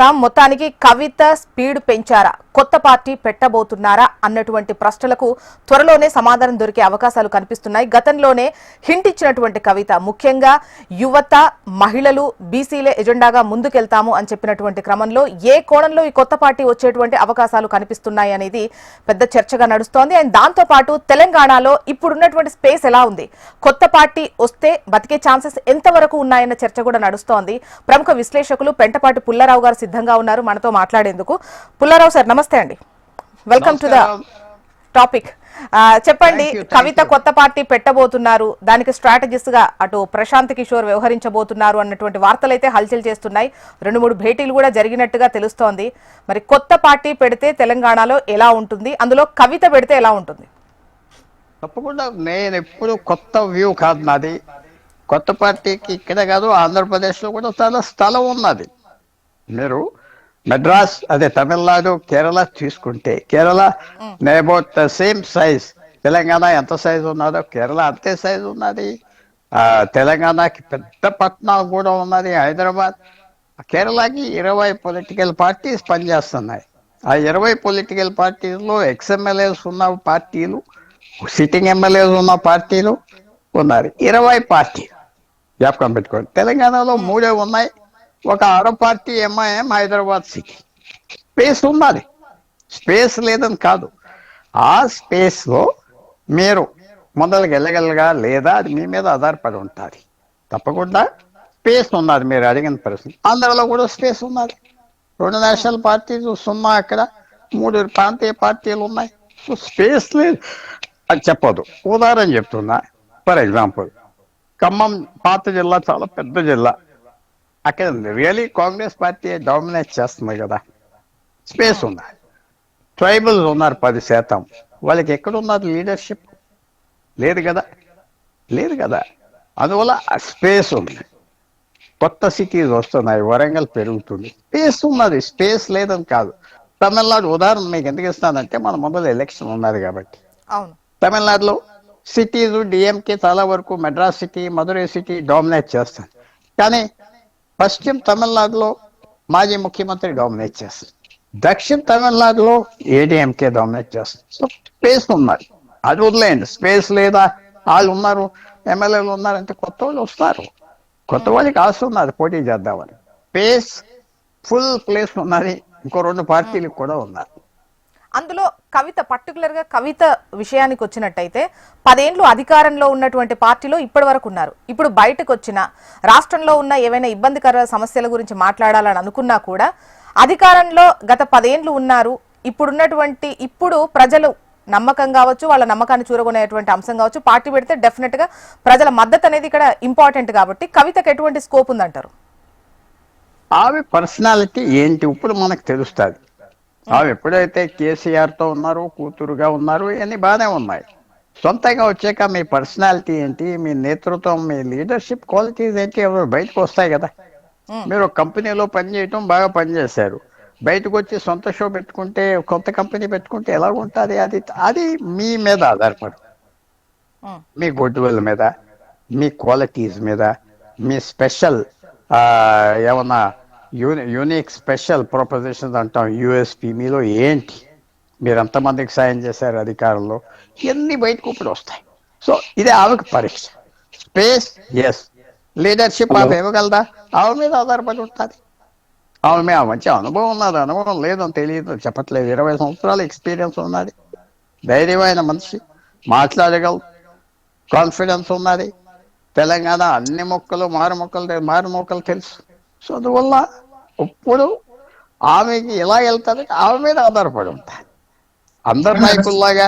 చూస్తాం. మొత్తానికి కవిత స్పీడ్ పెంచారా, కొత్త పార్టీ పెట్టబోతున్నారా అన్నటువంటి ప్రశ్నలకు త్వరలోనే సమాధానం దొరికే అవకాశాలు కనిపిస్తున్నాయి. గతంలోనే హింట్ ఇచ్చినటువంటి కవిత ముఖ్యంగా యువత, మహిళలు, బీసీలే ఎజెండాగా ముందుకెళ్తాము అని చెప్పినటువంటి క్రమంలో ఏ కోణంలో ఈ కొత్త పార్టీ వచ్చేటువంటి అవకాశాలు కనిపిస్తున్నాయి అనేది పెద్ద చర్చగా నడుస్తోంది. అండ్ దాంతో పాటు తెలంగాణలో ఇప్పుడున్నటువంటి స్పేస్ ఎలా ఉంది, కొత్త పార్టీ వస్తే బతికే ఛాన్సెస్ ఎంతవరకు ఉన్నాయన్న చర్చ కూడా నడుస్తోంది. ప్రముఖ విశ్లేషకులు పెంటపాటి పుల్లారావు గారు సిద్ధంగా ఉన్నారు మనతో మాట్లాడేందుకు. పుల్లారావు సార్, నమస్తే అండి, వెల్కమ్ టు ద టాపిక్. చెప్పండి, కవిత కొత్త పార్టీ పెట్టబోతున్నారు, దానికి స్ట్రాటజిస్ట్ గా అటు ప్రశాంత్ కిషోర్ వ్యవహరించబోతున్నారు అన్నటువంటి వార్తలు అయితే హల్చల్ చేస్తున్నాయి. 2-3 భేటీలు కూడా జరిగినట్టుగా తెలుస్తోంది. మరి కొత్త పార్టీ పెడితే తెలంగాణలో ఎలా ఉంటుంది, అందులో కవిత పెడితే ఎలా ఉంటుంది? తప్పకుండా. నేను ఎప్పుడు కొత్త వ్యూ కాదు నాది. కొత్త పార్టీకి ఇక్కడ కాదు, ఆంధ్రప్రదేశ్లో కూడా చాలా స్థలం ఉన్నది. మీరు మెడ్రాస్, అదే తమిళనాడు, కేరళ తీసుకుంటే Kerala about the same size. Telangana ఎంత సైజు ఉన్నదో కేరళ అంతే సైజు ఉన్నది. తెలంగాణకి పెద్ద పట్టణాలు కూడా ఉన్నది, హైదరాబాద్. కేరళకి 20 పొలిటికల్ పార్టీస్ పనిచేస్తున్నాయి. ఆ 20 పొలిటికల్ పార్టీల్లో ఎక్స్ఎమ్మెల్యేస్ ఉన్న పార్టీలు, సిట్టింగ్ ఎమ్మెల్యేస్ ఉన్న పార్టీలు ఉన్నారు. 20 పార్టీ జ్ఞాపకం పెట్టుకోండి. తెలంగాణలో 3 ఉన్నాయి. ఒక ఆరో party MIM, Hyderabad city. Space ఉన్నది, స్పేస్ లేదని కాదు. ఆ స్పేస్ లో మీరు ముందరికి వెళ్ళగలగా లేదా అది మీ మీద ఆధారపడి ఉంటుంది. తప్పకుండా స్పేస్ ఉన్నది. మీరు అడిగిన ప్రశ్న, ఆంధ్రలో కూడా స్పేస్ ఉన్నది. 2 నేషనల్ పార్టీలు సున్నా, అక్కడ 3 ప్రాంతీయ పార్టీలు ఉన్నాయి. సో స్పేస్ లేదు అది చెప్పదు. ఉదాహరణ చెప్తున్నా. ఫర్ ఎగ్జాంపుల్, ఖమ్మం పాత జిల్లా, చాలా పెద్ద జిల్లా. అక్కడ రియలీ కాంగ్రెస్ పార్టీ డామినేట్ చేస్తుంది కదా, స్పేస్ ఉంది. ట్రైబల్స్ ఉన్నారు 10%. వాళ్ళకి ఎక్కడ ఉన్నారు లీడర్షిప్? లేదు కదా, లేదు కదా. అందువల్ల స్పేస్ ఉంది. కొత్త సిటీస్ వస్తున్నాయి, వరంగల్ పెరుగుతుంది, స్పేస్ ఉన్నది. స్పేస్ లేదని కాదు. తమిళనాడు ఉదాహరణ మీకు ఎందుకు ఇస్తానంటే, మన మొదలు ఎలక్షన్ ఉన్నది కాబట్టి. అవును, తమిళనాడులో సిటీస్ డిఎంకే చాలా వరకు, Madras city, Madurai city dominate చేస్తాను. కానీ పశ్చిమ తమిళనాడులో మాజీ ముఖ్యమంత్రి డామినేట్ చేస్తారు. దక్షిణ తమిళనాడులో ఏడీఎంకే డామినేట్ చేస్తారు. సో స్పేస్ ఉన్నది. అది వదిలేయండి. స్పేస్ లేదా, వాళ్ళు ఉన్నారు, ఎమ్మెల్యేలు ఉన్నారంటే కొత్త వాళ్ళు వస్తారు. కొత్త వాళ్ళకి ఆశ ఉన్నది పోటీ చేద్దామని. స్పేస్ ఫుల్ ప్లేస్ ఉన్నది. ఇంకో 2 పార్టీలకు కూడా ఉన్నారు. అందులో కవిత, పర్టికులర్ గా కవిత విషయానికి వచ్చినట్టయితే 10 ఏళ్లు అధికారంలో ఉన్నటువంటి పార్టీలో ఇప్పటి వరకు ఉన్నారు. ఇప్పుడు బయటకు వచ్చిన రాష్ట్రంలో ఉన్న ఏవైనా ఇబ్బందికర సమస్యల గురించి మాట్లాడాలని అనుకున్నా కూడా అధికారంలో గత 10 ఏళ్లు ఉన్నారు. ఇప్పుడు ప్రజలు నమ్మకం కావచ్చు, వాళ్ళ నమ్మకాన్ని చూరగొనేటువంటి అంశం కావచ్చు, పార్టీ పెడితే డెఫినెట్ గా ప్రజల మద్దతు అనేది ఇక్కడ ఇంపార్టెంట్. కాబట్టి కవితకు ఎటువంటి స్కోప్ ఉందంటారు? ఆమె పర్సనాలిటీ ఏంటి ఇప్పుడు మనకు తెలుస్తుంది. ఆమె ఎప్పుడైతే కేసీఆర్ తో ఉన్నారు, కూతురుగా ఉన్నారు, ఇవన్నీ బాగానే ఉన్నాయి. సొంతంగా వచ్చాక మీ పర్సనాలిటీ ఏంటి, మీ నేతృత్వం, మీ లీడర్షిప్ క్వాలిటీస్ ఏంటి, ఎవరు బయటకు వస్తాయి కదా. మీరు ఒక కంపెనీలో పనిచేయటం, బాగా పనిచేశారు, బయటకు వచ్చి సొంత షో పెట్టుకుంటే, కొత్త కంపెనీ పెట్టుకుంటే ఎలా ఉంటుంది? అది మీ మీద ఆధారపడు. మీ గుడ్విల్ మీద, మీ క్వాలిటీస్ మీద, మీ స్పెషల్ ఏమన్నా యూనిక్ స్పెషల్ ప్రొపోజిషన్స్ అంటాం, యూఎస్పీ మీలో ఏంటి, మీరు ఎంతమందికి సాయం చేశారు అధికారంలో, ఇవన్నీ బయటకు ఇప్పుడు వస్తాయి. సో ఇది ఆమెకు పరీక్ష. స్పేస్ ఎస్, లీడర్షిప్ ఆమె ఇవ్వగలదా? ఆమె మీద ఆధారపడి ఉంటుంది. ఆమె మీద మంచి అనుభవం ఉన్నది, అనుభవం లేదని తెలియదు చెప్పట్లేదు. 20 సంవత్సరాల ఎక్స్పీరియన్స్ ఉన్నది, ధైర్యమైన మనిషి, మాట్లాడగలదు, కాన్ఫిడెన్స్ ఉన్నది. తెలంగాణ అన్ని మారుమొక్కలు తెలుసు. సో అందువల్ల ఇప్పుడు ఆమెకి ఎలా వెళ్తుంది, ఆమె మీద ఆధారపడి ఉంటాయి. అందరు నాయకుల్లాగా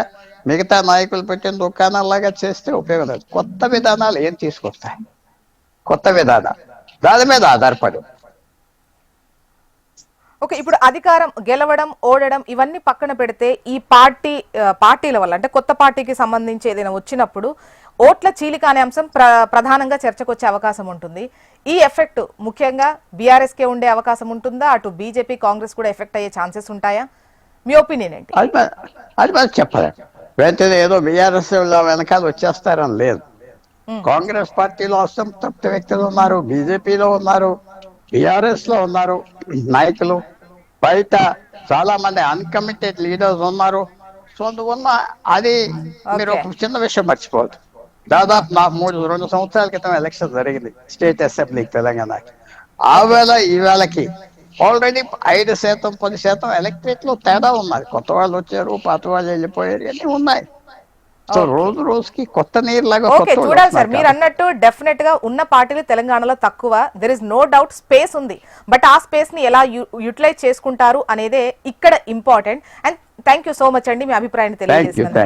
మిగతా నాయకులు పెట్టిన దుకాణాల్లాగా చేస్తే ఉపయోగం లేదు. కొత్త విధానాలు ఏం తీసుకొస్తాయి? కొత్త విధానాలు దాని మీద ఆధారపడి. ఓకే, ఇప్పుడు అధికారం గెలవడం, ఓడడం ఇవన్నీ పక్కన పెడితే ఈ పార్టీల వల్ల, అంటే కొత్త పార్టీకి సంబంధించి ఏదైనా వచ్చినప్పుడు ఓట్ల చీలిక అనే అంశం ప్రధానంగా చర్చకు వచ్చే అవకాశం ఉంటుంది. ఈ ఎఫెక్ట్ ముఖ్యంగా బీఆర్ఎస్ కే ఉండే అవకాశం ఉంటుందా? అటు బీజేపీ, కాంగ్రెస్ కూడా ఎఫెక్ట్ అయ్యే ఛాన్సెస్ ఉంటాయా? మీ ఒపీనియన్ ఏంటి? అది మరి చెప్పాలి. వెంటనే ఏదో బీఆర్ఎస్ వెనకాల వచ్చేస్తారని లేదు. కాంగ్రెస్ పార్టీలో అసంతృప్త వ్యక్తులు ఉన్నారు, బీజేపీలో ఉన్నారు, బిఆర్ఎస్ లో ఉన్నారు నాయకులు, బయట చాలా మంది అన్కమిటెడ్ లీడర్స్ ఉన్నారు. సో అందువల్ల అది మీరు ఓకే. ఒక చిన్న విషయం మర్చిపోవద్దు. దాదాపు నాకు 2 సంవత్సరాల క్రితం ఎలక్షన్ జరిగింది స్టేట్ అసెంబ్లీకి తెలంగాణకి. ఆ వేళ ఈ వేళకి ఆల్రెడీ 5%, 10% ఎలక్ట్రేట్ లో తేడా ఉన్నది. కొత్త వాళ్ళు వచ్చారు, పాత వాళ్ళు వెళ్ళిపోయారు, అన్నీ ఉన్నాయి. So okay. రోజు రోజుకి కొత్త నీరులాగా ఓకే, కొత్త వాళ్ళు చూడాలి సార్. వస్తున్నారు మీరు కాబట్టి. అన్నట్టు డెఫినెట్ గా ఉన్న పార్టీలు తెలంగాణలో తక్కువ, there is no doubt space ఉంది. బట్ ఆ స్పేస్ ని ఎలా యూటిలైజ్ చేసుకుంటారు అనేదే ఇక్కడ important. And thank you so much అండి మీ అభిప్రాయాన్ని థ్యాంక్ యూ. తెలియజేసినందుకు.